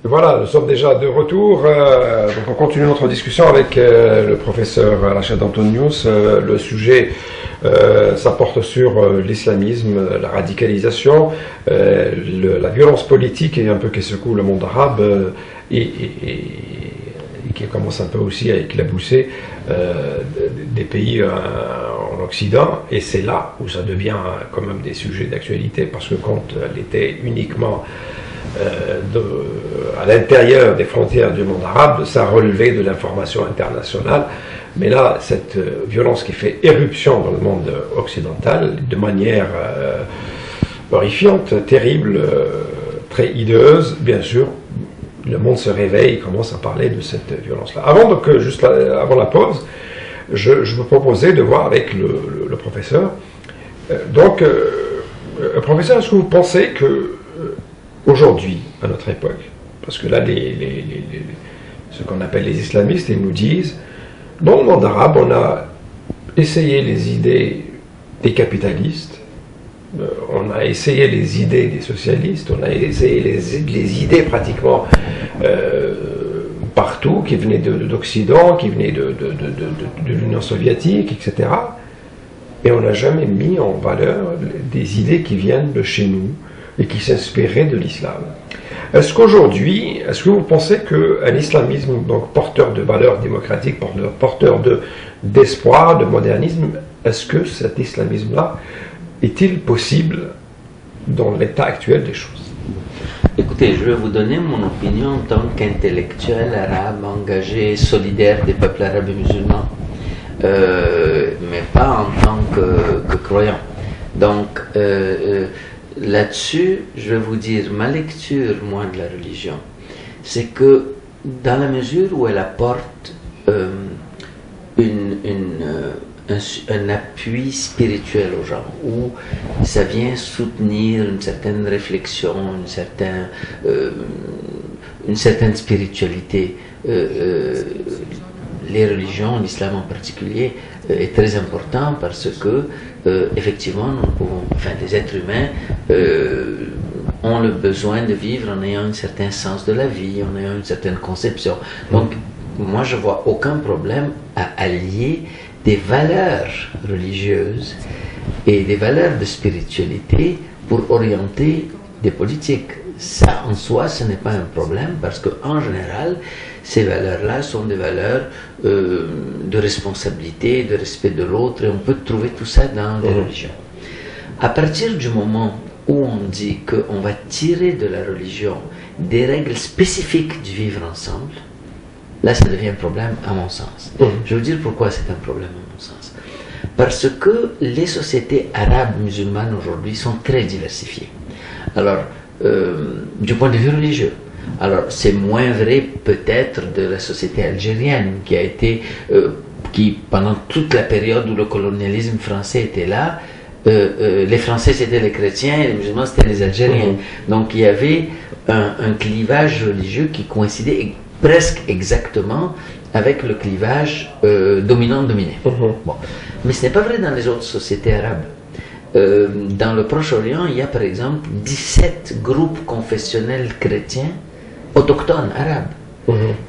Voilà, nous sommes déjà de retour. Donc on continue notre discussion avec le professeur Rachid Antonius. Le sujet, ça porte sur l'islamisme, la radicalisation, la violence politique et un peu qui secoue le monde arabe et qui commence un peu aussi à éclabousser des pays en Occident. Et c'est là où ça devient quand même des sujets d'actualité, parce que quand elle était uniquement à l'intérieur des frontières du monde arabe, ça relevait de l'information internationale. Mais là, cette violence qui fait éruption dans le monde occidental de manière horrifiante, terrible, très hideuse, bien sûr, le monde se réveille et commence à parler de cette violence-là. Avant, donc, avant la pause, je vous proposais de voir avec le professeur. Professeur, est-ce que vous pensez que aujourd'hui, à notre époque, parce que là, ce qu'on appelle les islamistes, ils nous disent, dans le monde arabe, on a essayé les idées des capitalistes, on a essayé les idées des socialistes, on a essayé les idées pratiquement partout, qui venaient d'Occident, qui venaient de l'Union soviétique, etc. Et on n'a jamais mis en valeur des idées qui viennent de chez nous, et qui s'inspirait de l'islam. Est-ce qu'aujourd'hui, est-ce que vous pensez qu'un islamisme donc porteur de valeurs démocratiques, porteur d'espoir, de modernisme, est-ce que cet islamisme-là est-il possible dans l'état actuel des choses? Écoutez, je vais vous donner mon opinion en tant qu'intellectuel arabe engagé, solidaire des peuples arabes et musulmans, mais pas en tant que croyant. Donc, là-dessus, je vais vous dire, ma lecture, moi, de la religion, c'est que dans la mesure où elle apporte un appui spirituel aux gens, où ça vient soutenir une certaine réflexion, une certaine spiritualité, les religions, l'islam en particulier, est très important parce que effectivement, nous pouvons, les êtres humains ont le besoin de vivre en ayant un certain sens de la vie, en ayant une certaine conception. Donc, moi, je vois aucun problème à allier des valeurs religieuses et des valeurs de spiritualité pour orienter des politiques. Ça, en soi, ce n'est pas un problème parce qu'en général, ces valeurs-là sont des valeurs de responsabilité, de respect de l'autre, et on peut trouver tout ça dans les religions. À partir du moment où on dit qu'on va tirer de la religion des règles spécifiques du vivre ensemble, là ça devient un problème à mon sens. Je vais vous dire pourquoi c'est un problème à mon sens. Parce que les sociétés arabes musulmanes aujourd'hui sont très diversifiées. Alors, du point de vue religieux, alors c'est moins vrai peut-être de la société algérienne qui a été, qui pendant toute la période où le colonialisme français était là, les Français c'était les chrétiens et les musulmans c'était les Algériens. Donc il y avait un clivage religieux qui coïncidait presque exactement avec le clivage dominant-dominé. Bon. Mais ce n'est pas vrai dans les autres sociétés arabes. Dans le Proche-Orient, il y a par exemple 17 groupes confessionnels chrétiens autochtones arabes.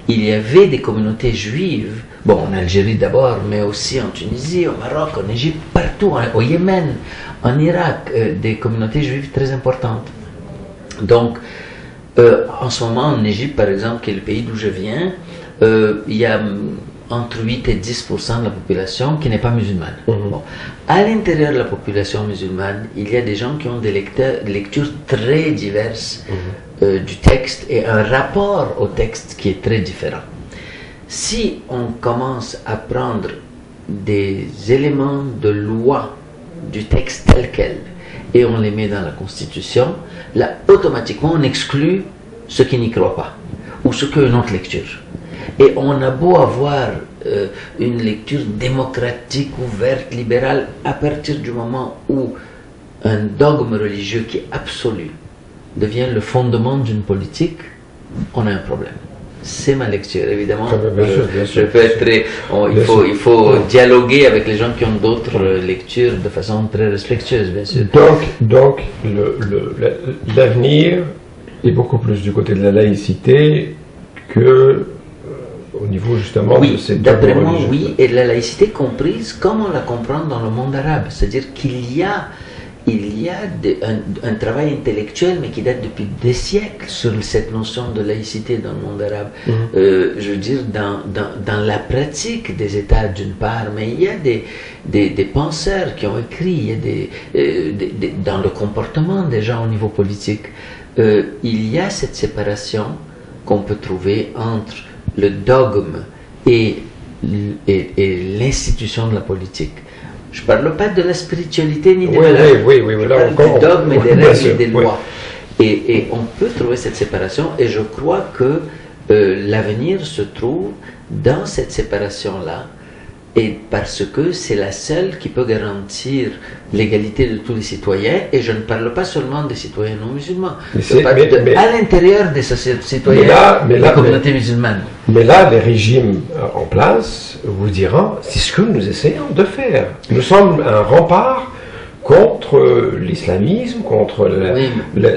Il y avait des communautés juives, bon, en Algérie d'abord, mais aussi en Tunisie, au Maroc, en Égypte, partout, au Yémen, en Irak, des communautés juives très importantes. Donc, en ce moment, en Égypte, par exemple, qui est le pays d'où je viens, il y a entre 8 et 10% de la population qui n'est pas musulmane. Bon. À l'intérieur de la population musulmane, il y a des gens qui ont des lectures très diverses du texte et un rapport au texte qui est très différent. Si on commence à prendre des éléments de loi du texte tel quel et on les met dans la Constitution, là, automatiquement, on exclut ceux qui n'y croient pas ou ceux qui ont une autre lecture. Et on a beau avoir une lecture démocratique, ouverte, libérale, à partir du moment où un dogme religieux qui est absolu devient le fondement d'une politique, on a un problème. C'est ma lecture, évidemment. Bien sûr. Je peux être très, il faut dialoguer avec les gens qui ont d'autres lectures de façon très respectueuse, bien sûr. Donc l'avenir est beaucoup plus du côté de la laïcité que au niveau justement de ces dogmes religieux. D'après moi, oui, et la laïcité comprise comme on la comprend dans le monde arabe, c'est-à-dire qu'il y a un travail intellectuel, mais qui date depuis des siècles sur cette notion de laïcité dans le monde arabe. Je veux dire, dans la pratique des États d'une part, mais il y a des penseurs qui ont écrit, il y a dans le comportement des gens au niveau politique, il y a cette séparation qu'on peut trouver entre le dogme et l'institution de la politique. Je ne parle pas de la spiritualité ni des valeurs. Oui, je là parle encore, du dogme et des règles et des oui. lois. Et on peut trouver cette séparation, et je crois que l'avenir se trouve dans cette séparation-là, et parce que c'est la seule qui peut garantir l'égalité de tous les citoyens, et je ne parle pas seulement des citoyens non musulmans, je parle à l'intérieur des citoyens de la communauté musulmane. Mais là, les régimes en place vous diront, c'est ce que nous essayons de faire. Nous sommes un rempart contre l'islamisme, contre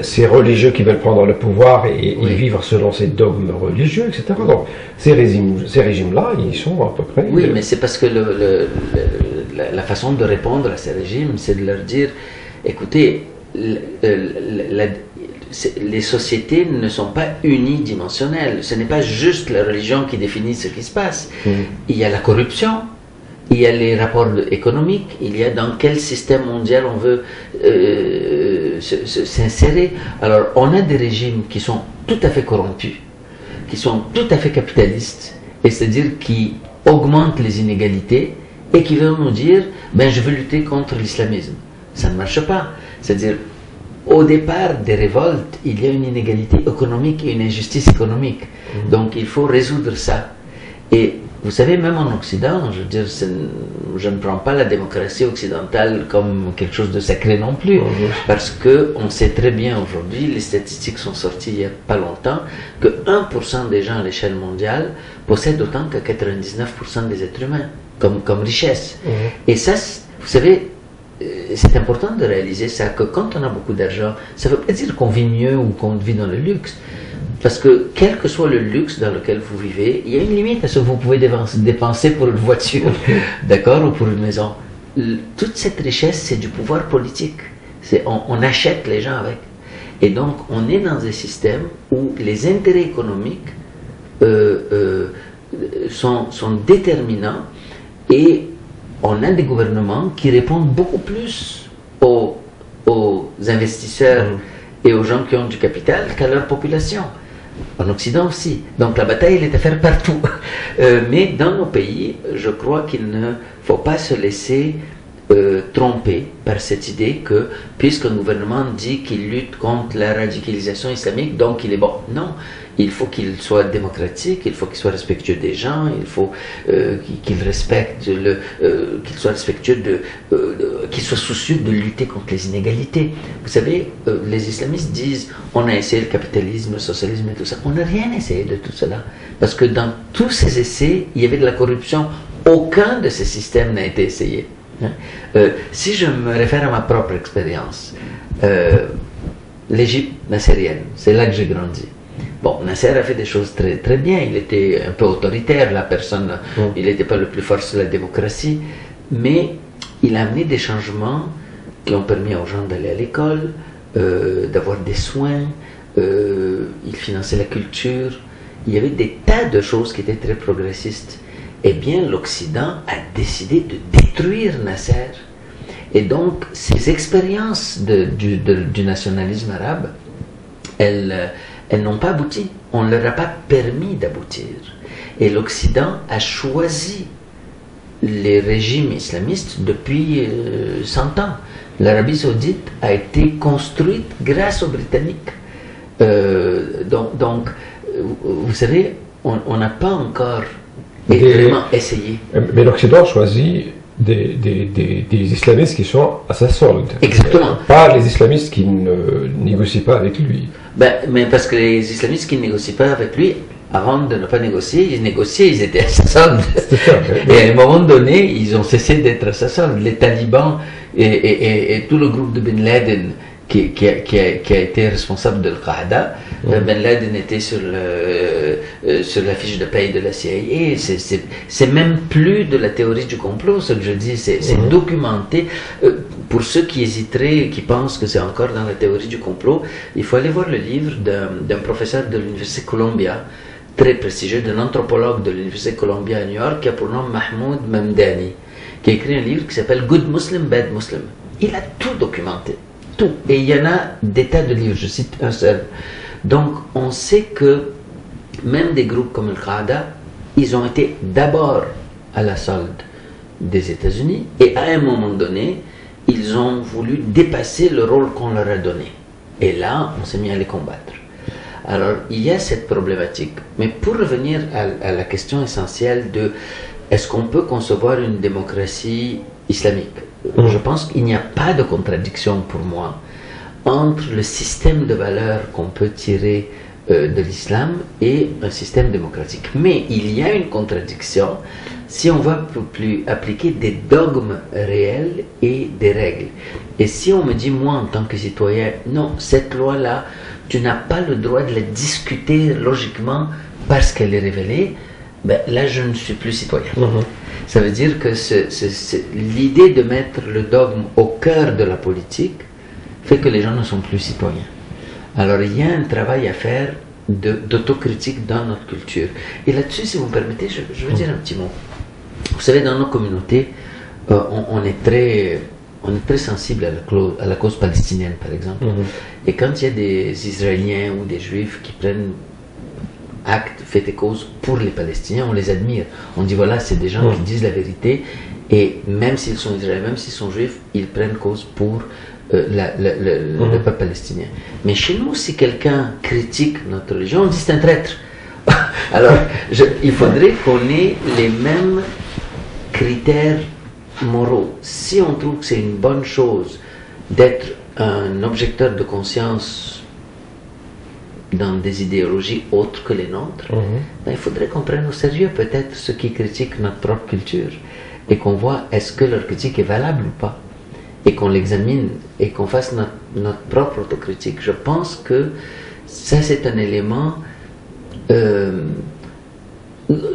ces religieux qui veulent prendre le pouvoir et vivre selon ces dogmes religieux, etc. Donc, ces régimes-là, ils sont à peu près... Oui, mais c'est parce que la façon de répondre à ces régimes, c'est de leur dire, écoutez, les sociétés ne sont pas unidimensionnelles. Ce n'est pas juste la religion qui définit ce qui se passe. Il y a la corruption, il y a les rapports économiques, il y a dans quel système mondial on veut s'insérer. Alors, on a des régimes qui sont tout à fait corrompus, qui sont tout à fait capitalistes, et c'est-à-dire qui augmentent les inégalités et qui veulent nous dire, ben je veux lutter contre l'islamisme. Ça ne marche pas. C'est-à-dire, au départ des révoltes, il y a une inégalité économique et une injustice économique. Donc il faut résoudre ça. Et vous savez, même en Occident, je veux dire, je ne prends pas la démocratie occidentale comme quelque chose de sacré non plus, parce qu'on sait très bien aujourd'hui, les statistiques sont sorties il n'y a pas longtemps, que 1% des gens à l'échelle mondiale possèdent autant que 99% des êtres humains, comme richesse. Et ça, vous savez, c'est important de réaliser ça, que quand on a beaucoup d'argent, ça ne veut pas dire qu'on vit mieux ou qu'on vit dans le luxe. Parce que quel que soit le luxe dans lequel vous vivez, il y a une limite à ce que vous pouvez dépenser pour une voiture, d'accord, ou pour une maison. Toute cette richesse, c'est du pouvoir politique. On achète les gens avec. Et donc, on est dans un système où les intérêts économiques sont déterminants, et on a des gouvernements qui répondent beaucoup plus aux investisseurs et aux gens qui ont du capital qu'à leur population. En Occident aussi. Donc la bataille, elle est à faire partout. Mais dans nos pays, je crois qu'il ne faut pas se laisser tromper par cette idée que, puisqu'un gouvernement dit qu'il lutte contre la radicalisation islamique, donc il est bon. Non, il faut qu'il soit démocratique, il faut qu'il soit respectueux des gens, il faut qu'il respecte qu'il soit respectueux qu'il soit soucieux de lutter contre les inégalités. Vous savez, les islamistes disent, on a essayé le capitalisme, le socialisme et tout ça. On n'a rien essayé de tout cela, parce que dans tous ces essais, il y avait de la corruption. Aucun de ces systèmes n'a été essayé. Si je me réfère à ma propre expérience, l'Égypte nassérienne, c'est là que j'ai grandi. Bon, Nasser a fait des choses très, très bien, il était un peu autoritaire, la personne, il n'était pas le plus fort sur la démocratie, mais il a amené des changements qui ont permis aux gens d'aller à l'école, d'avoir des soins, il finançait la culture, il y avait des tas de choses qui étaient très progressistes. Eh bien, l'Occident a décidé de détruire Nasser. Et donc, ces expériences du nationalisme arabe, elles n'ont pas abouti. On ne leur a pas permis d'aboutir. Et l'Occident a choisi les régimes islamistes depuis 100 ans. L'Arabie saoudite a été construite grâce aux Britanniques. Donc, vous savez, on n'a pas encore vraiment essayé. Mais l'Occident choisit des islamistes qui sont à sa solde. Exactement. Pas les islamistes qui ne négocient pas avec lui. Mais parce que les islamistes qui ne négocient pas avec lui, avant de ne pas négocier, ils négociaient, ils étaient à sa solde. Et à un moment donné, ils ont cessé d'être à sa solde. Les talibans et tout le groupe de Ben Laden qui a été responsable de Al-Qaïda. Ben Laden était sur la fiche de paye de la CIA. C'est même plus de la théorie du complot, ce que je dis, c'est documenté. Pour ceux qui hésiteraient, qui pensent que c'est encore dans la théorie du complot, il faut aller voir le livre d'un professeur de l'Université Columbia, très prestigieux, d'un anthropologue de l'Université Columbia à New York, qui a pour nom Mahmoud Mamdani, qui a écrit un livre qui s'appelle Good Muslim, Bad Muslim. Il a tout documenté. Tout. Et il y en a des tas de livres, je cite un seul. Donc, on sait que même des groupes comme Al-Qaïda, ils ont été d'abord à la solde des États-Unis et à un moment donné, ils ont voulu dépasser le rôle qu'on leur a donné. Et là, on s'est mis à les combattre. Alors, il y a cette problématique. Mais pour revenir à la question essentielle de est-ce qu'on peut concevoir une démocratie islamique? Je pense qu'il n'y a pas de contradiction pour moi entre le système de valeurs qu'on peut tirer de l'islam et un système démocratique. Mais il y a une contradiction si on va plus appliquer des dogmes réels et des règles. Et si on me dit, moi en tant que citoyen, non, cette loi-là, tu n'as pas le droit de la discuter logiquement parce qu'elle est révélée, ben, là je ne suis plus citoyen. Ça veut dire que l'idée de mettre le dogme au cœur de la politique fait que les gens ne sont plus citoyens. Alors il y a un travail à faire d'autocritique dans notre culture. Et là-dessus, si vous me permettez, je veux dire un petit mot. Vous savez, dans nos communautés, on est très sensible à la cause palestinienne, par exemple. Et quand il y a des Israéliens ou des Juifs qui prennent acte, fait et cause pour les Palestiniens, on les admire. On dit voilà, c'est des gens qui disent la vérité, et même s'ils sont Israéliens, même s'ils sont Juifs, ils prennent cause pour le peuple palestinien. Mais chez nous, si quelqu'un critique notre religion, on dit c'est un traître. Alors, il faudrait qu'on ait les mêmes critères moraux. Si on trouve que c'est une bonne chose d'être un objecteur de conscience dans des idéologies autres que les nôtres, ben, il faudrait qu'on prenne au sérieux peut-être ceux qui critiquent notre propre culture et qu'on voit est-ce que leur critique est valable ou pas, et qu'on l'examine et qu'on fasse notre propre autocritique. Je pense que ça c'est un élément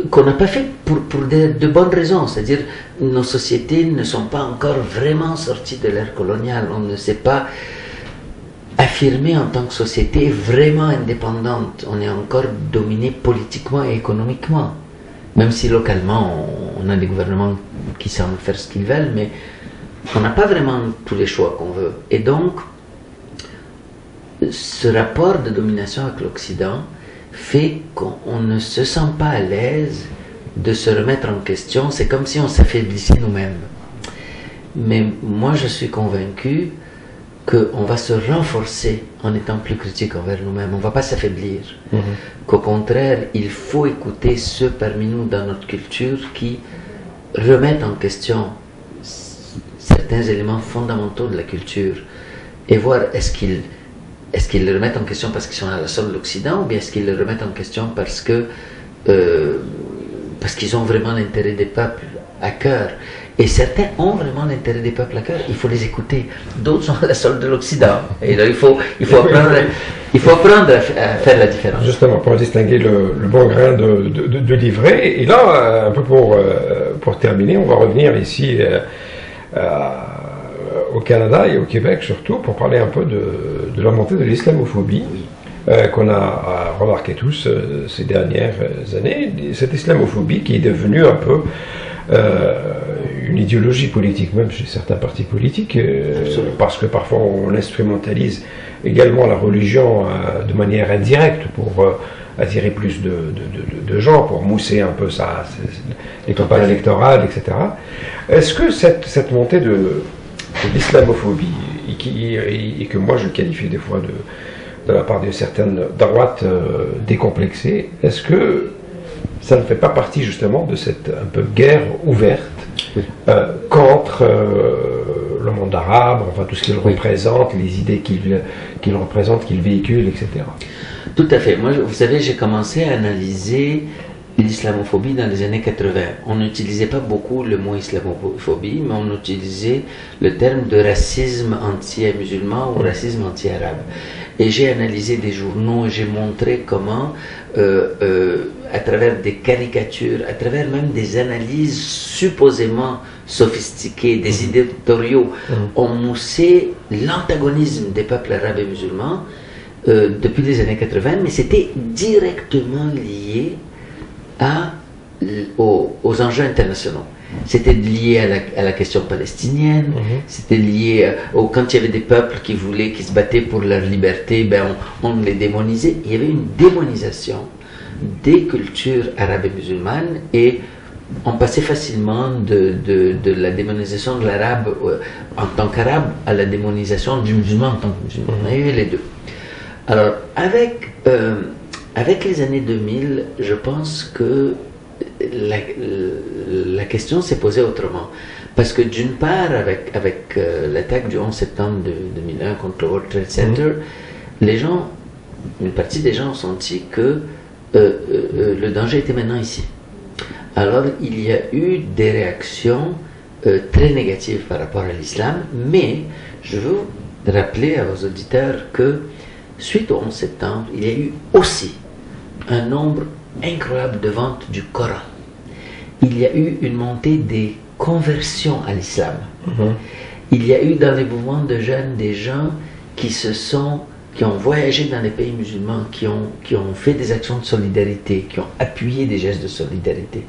qu'on n'a pas fait pour de bonnes raisons, c'est-à-dire nos sociétés ne sont pas encore vraiment sorties de l'ère coloniale, on ne s'est pas affirmé en tant que société vraiment indépendante, on est encore dominé politiquement et économiquement, même si localement on a des gouvernements qui semblent faire ce qu'ils veulent, mais on n'a pas vraiment tous les choix qu'on veut. Et donc ce rapport de domination avec l'Occident fait qu'on ne se sent pas à l'aise de se remettre en question. C'est comme si on s'affaiblissait nous-mêmes. Mais moi je suis convaincu qu'on va se renforcer en étant plus critique envers nous-mêmes. On ne va pas s'affaiblir. Qu'au contraire, il faut écouter ceux parmi nous dans notre culture qui remettent en question certains éléments fondamentaux de la culture et voir est-ce qu'ils le remettent en question parce qu'ils sont à la solde de l'Occident, ou bien est-ce qu'ils le remettent en question parce qu'ils ont vraiment l'intérêt des peuples à cœur. Et certains ont vraiment l'intérêt des peuples à cœur, il faut les écouter. D'autres sont à la solde de l'Occident. Et là, il faut apprendre à faire la différence. Justement, pour distinguer le bon grain de l'ivraie. Et là, un peu pour terminer, on va revenir ici au Canada et au Québec surtout, pour parler un peu de la montée de l'islamophobie. Qu'on a remarqué tous ces dernières années, cette islamophobie qui est devenue un peu une idéologie politique, même chez certains partis politiques, parce que parfois on instrumentalise également la religion de manière indirecte pour attirer plus de gens, pour mousser un peu les campagnes électorales, etc. Est-ce que cette montée de l'islamophobie, et que moi je qualifie des fois de la part de certaines droites décomplexées, est-ce que ça ne fait pas partie justement de cette un peu guerre ouverte contre le monde arabe, enfin tout ce qu'il représente, les idées qu'il représente, qu'il véhicule, etc. Tout à fait. Moi, vous savez, j'ai commencé à analyser l'islamophobie dans les années 80. On n'utilisait pas beaucoup le mot islamophobie, mais on utilisait le terme de racisme anti-musulman ou racisme anti-arabe. Et j'ai analysé des journaux et j'ai montré comment, à travers des caricatures, à travers même des analyses supposément sophistiquées, des éditoriaux, on moussait l'antagonisme des peuples arabes et musulmans depuis les années 80, mais c'était directement lié aux enjeux internationaux. C'était lié à la question palestinienne, c'était lié quand il y avait des peuples qui se battaient pour leur liberté, ben on les démonisait. Il y avait une démonisation des cultures arabes et musulmanes, et on passait facilement de la démonisation de l'arabe en tant qu'arabe à la démonisation du musulman en tant que musulman. Il y avait les deux. Alors, avec les années 2000, je pense que la question s'est posée autrement. Parce que d'une part, avec l'attaque du 11 septembre 2001 contre le World Trade Center, une partie des gens ont senti que le danger était maintenant ici. Alors, il y a eu des réactions très négatives par rapport à l'islam, mais je veux rappeler à vos auditeurs que suite au 11 septembre, il y a eu aussi un nombre incroyable de ventes du Coran. Il y a eu une montée des conversions à l'islam. Il y a eu dans les mouvements de jeunes des gens qui ont voyagé dans les pays musulmans, qui ont fait des actions de solidarité, qui ont appuyé des gestes de solidarité.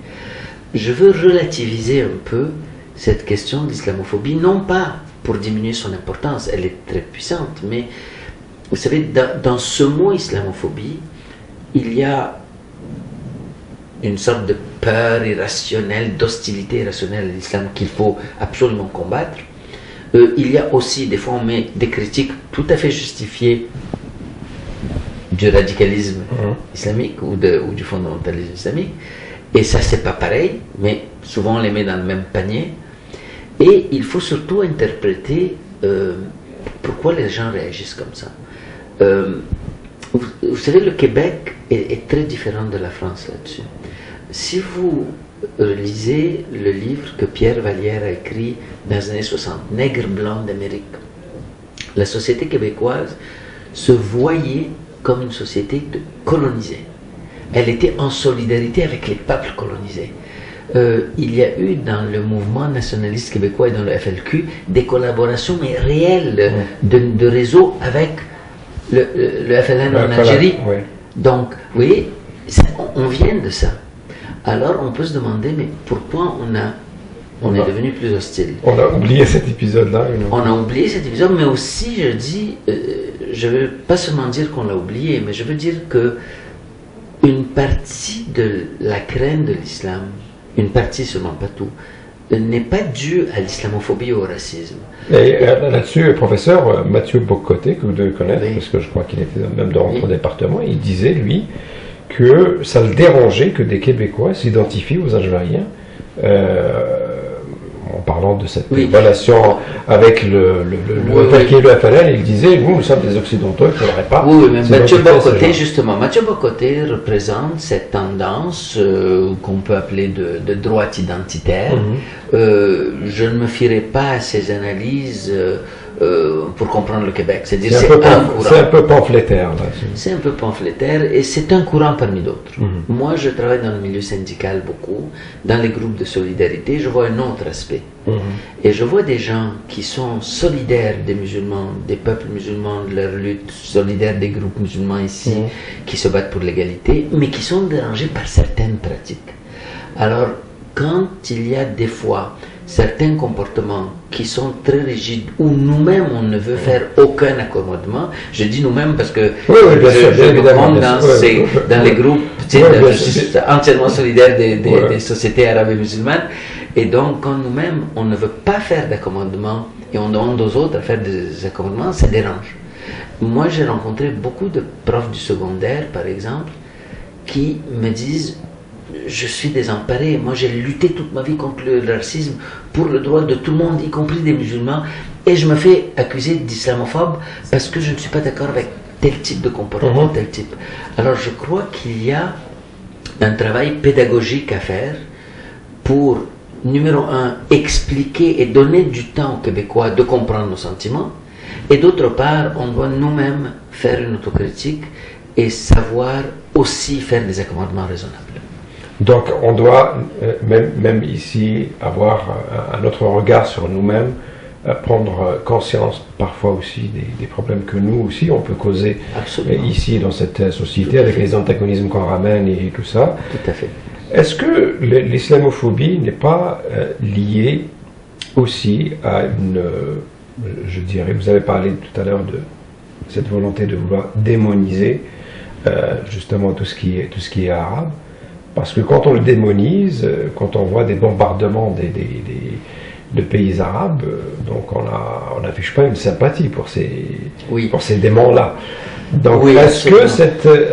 Je veux relativiser un peu cette question d'islamophobie, non pas pour diminuer son importance, elle est très puissante, mais vous savez, dans ce mot islamophobie, il y a une sorte de peur irrationnelle, d'hostilité irrationnelle à l'islam qu'il faut absolument combattre. Il y a aussi, des fois on met des critiques tout à fait justifiées du radicalisme islamique ou du fondamentalisme islamique, et ça c'est pas pareil, mais souvent on les met dans le même panier. Et il faut surtout interpréter pourquoi les gens réagissent comme ça. Vous savez, le Québec est très différent de la France là-dessus. Si vous lisez le livre que Pierre Vallière a écrit dans les années 60, Nègre blanc d'Amérique, la société québécoise se voyait comme une société colonisée. Elle était en solidarité avec les peuples colonisés. Il y a eu dans le mouvement nationaliste québécois et dans le FLQ des collaborations mais réelles de réseaux avec le FLN en Algérie. Donc, vous voyez, on vient de ça. Alors on peut se demander, mais pourquoi on est devenu plus hostile? On a oublié cet épisode-là. On a oublié cet épisode, mais aussi je dis, je ne veux pas seulement dire qu'on l'a oublié, mais je veux dire que une partie de la crainte de l'islam, une partie seulement, pas tout, n'est pas due à l'islamophobie ou au racisme. Et là-dessus, professeur Mathieu Bocoté, que vous devez connaître, parce que je crois qu'il était même dans votre département, il disait, lui, que ça le dérangeait que des Québécois s'identifient aux Algériens, en parlant de cette relation avec le FLN, il disait, nous sommes des Occidentaux, il ne faudrait pas... Oui, mais Mathieu Bocoté, justement, Mathieu Bocoté représente cette tendance qu'on peut appeler de droite identitaire. Je ne me fierai pas à ces analyses pour comprendre le Québec. C'est-à-dire c'est un peu pamphlétaire. C'est un peu pamphlétaire et c'est un courant parmi d'autres. Moi, je travaille dans le milieu syndical beaucoup, dans les groupes de solidarité, je vois un autre aspect. Et je vois des gens qui sont solidaires des musulmans, des peuples musulmans, de leur lutte, solidaires des groupes musulmans ici, qui se battent pour l'égalité, mais qui sont dérangés par certaines pratiques. Alors, quand il y a des fois certains comportements qui sont très rigides, où nous-mêmes on ne veut faire aucun accommodement, je dis nous-mêmes parce que je me compte dans les groupes, je suis entièrement solidaire des sociétés arabes et musulmanes, et donc quand nous-mêmes on ne veut pas faire d'accommodement et on demande aux autres à faire des accommodements, ça dérange. Moi j'ai rencontré beaucoup de profs du secondaire par exemple qui me disent: je suis désemparé, moi j'ai lutté toute ma vie contre le racisme pour le droit de tout le monde, y compris des musulmans, et je me fais accuser d'islamophobe parce que je ne suis pas d'accord avec tel type de comportement, tel type. Alors je crois qu'il y a un travail pédagogique à faire pour, numéro un, expliquer et donner du temps aux Québécois de comprendre nos sentiments, et d'autre part, on doit nous-mêmes faire une autocritique et savoir aussi faire des accommodements raisonnables. Donc on doit, même ici, avoir un autre regard sur nous-mêmes, prendre conscience parfois aussi des problèmes que nous aussi on peut causer ici dans cette société avec les antagonismes qu'on ramène et tout ça. Tout à fait. Est-ce que l'islamophobie n'est pas liée aussi à une, je dirais, vous avez parlé tout à l'heure de cette volonté de vouloir démoniser justement tout ce qui est arabe, parce que quand on le démonise, quand on voit des bombardements de pays arabes, donc on n'affiche pas une sympathie pour ces démons-là. Donc est-ce que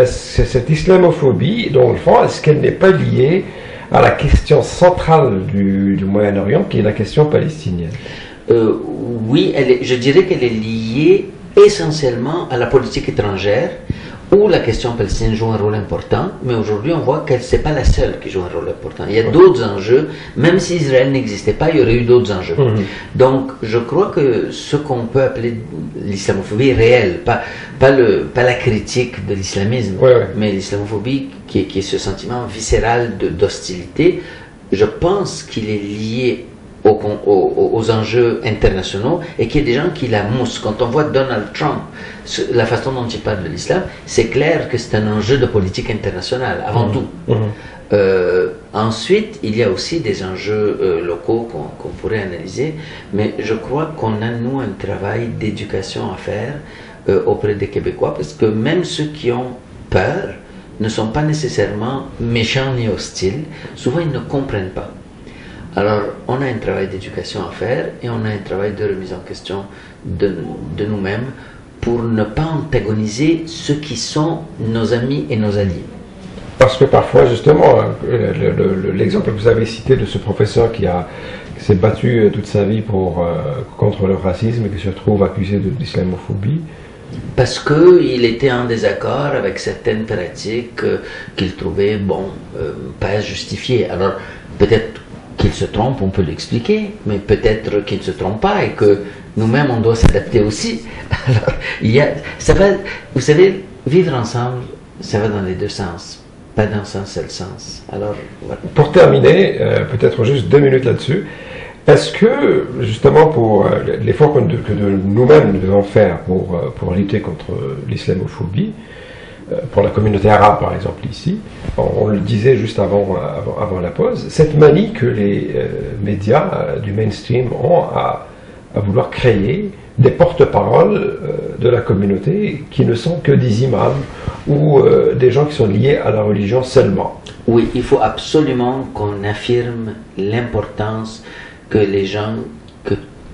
cette islamophobie, dans le fond, est-ce qu'elle n'est pas liée à la question centrale du Moyen-Orient, qui est la question palestinienne? Oui, je dirais qu'elle est liée essentiellement à la politique étrangère, où la question palestinienne joue un rôle important, mais aujourd'hui on voit que ce n'est pas la seule qui joue un rôle important. Il y a d'autres enjeux, même si Israël n'existait pas, il y aurait eu d'autres enjeux. Donc je crois que ce qu'on peut appeler l'islamophobie réelle, pas la critique de l'islamisme, mais l'islamophobie qui est ce sentiment viscéral d'hostilité, je pense qu'il est lié aux enjeux internationaux et qu'il y a des gens qui la moussent. Quand on voit Donald Trump, la façon dont il parle de l'islam, c'est clair que c'est un enjeu de politique internationale, avant tout. Ensuite, il y a aussi des enjeux locaux qu'on pourrait analyser, mais je crois qu'on a, nous, un travail d'éducation à faire auprès des Québécois, parce que même ceux qui ont peur ne sont pas nécessairement méchants ni hostiles, souvent ils ne comprennent pas. Alors, on a un travail d'éducation à faire et on a un travail de remise en question de nous-mêmes pour ne pas antagoniser ceux qui sont nos amis et nos alliés. Parce que parfois, justement, l'exemple que vous avez cité de ce professeur qui s'est battu toute sa vie contre le racisme et qui se retrouve accusé d'islamophobie. Parce qu'il était en désaccord avec certaines pratiques qu'il trouvait, pas justifiées. Alors, peut-être qu'il se trompe, on peut l'expliquer, mais peut-être qu'il ne se trompe pas et que nous-mêmes on doit s'adapter aussi. Alors, vous savez, vivre ensemble, ça va dans les deux sens, pas dans un seul sens. Alors, voilà. Pour terminer, peut-être juste 2 minutes là-dessus, est-ce que, justement, pour l'effort que nous-mêmes devons faire pour lutter contre l'islamophobie, pour la communauté arabe par exemple ici, on le disait juste avant la pause, cette manie que les médias du mainstream ont à vouloir créer des porte-paroles de la communauté qui ne sont que des imams ou des gens qui sont liés à la religion seulement. Oui, il faut absolument qu'on affirme l'importance que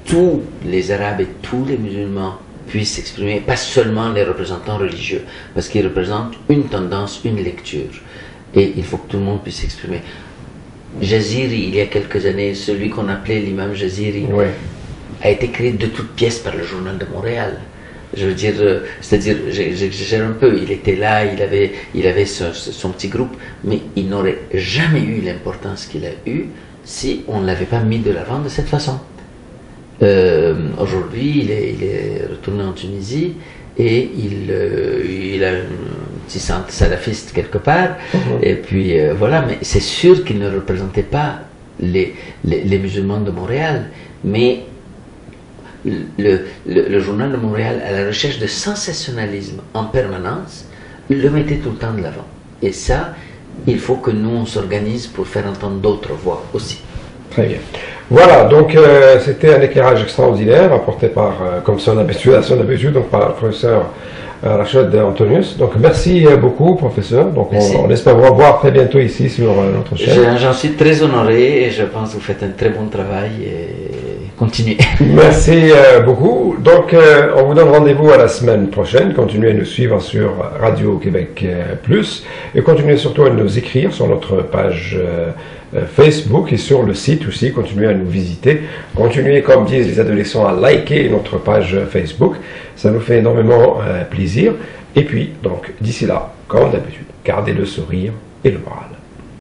tous les Arabes et tous les musulmans puissent s'exprimer, pas seulement les représentants religieux, parce qu'ils représentent une tendance, une lecture, et il faut que tout le monde puisse s'exprimer. Jaziri, il y a quelques années, celui qu'on appelait l'imam Jaziri, a été créé de toutes pièces par le Journal de Montréal. Je veux dire, c'est-à-dire, j'exagère un peu, il était là, il avait son petit groupe, mais il n'aurait jamais eu l'importance qu'il a eu si on ne l'avait pas mis de l'avant de cette façon. Aujourd'hui, il est retourné en Tunisie et il a un petit centre salafiste quelque part, et puis voilà, mais c'est sûr qu'il ne représentait pas les musulmans de Montréal, mais le Journal de Montréal, à la recherche de sensationnalisme en permanence, le mettait tout le temps de l'avant. Et ça, il faut que nous, on s'organise pour faire entendre d'autres voix aussi. Très bien. Voilà, donc c'était un éclairage extraordinaire apporté par, comme son habitude, donc par le professeur Rachad Antonius. Donc merci beaucoup, professeur. Donc on espère vous revoir très bientôt ici sur notre chaîne. J'en suis très honoré et je pense que vous faites un très bon travail et continuez. Merci beaucoup. Donc on vous donne rendez-vous à la semaine prochaine. Continuez à nous suivre sur Radio Québec Plus et continuez surtout à nous écrire sur notre page Facebook et sur le site aussi. Continuez à nous visiter. Continuez, comme disent les adolescents, à liker notre page Facebook. Ça nous fait énormément plaisir. Et puis, donc, d'ici là, comme d'habitude, gardez le sourire et le moral.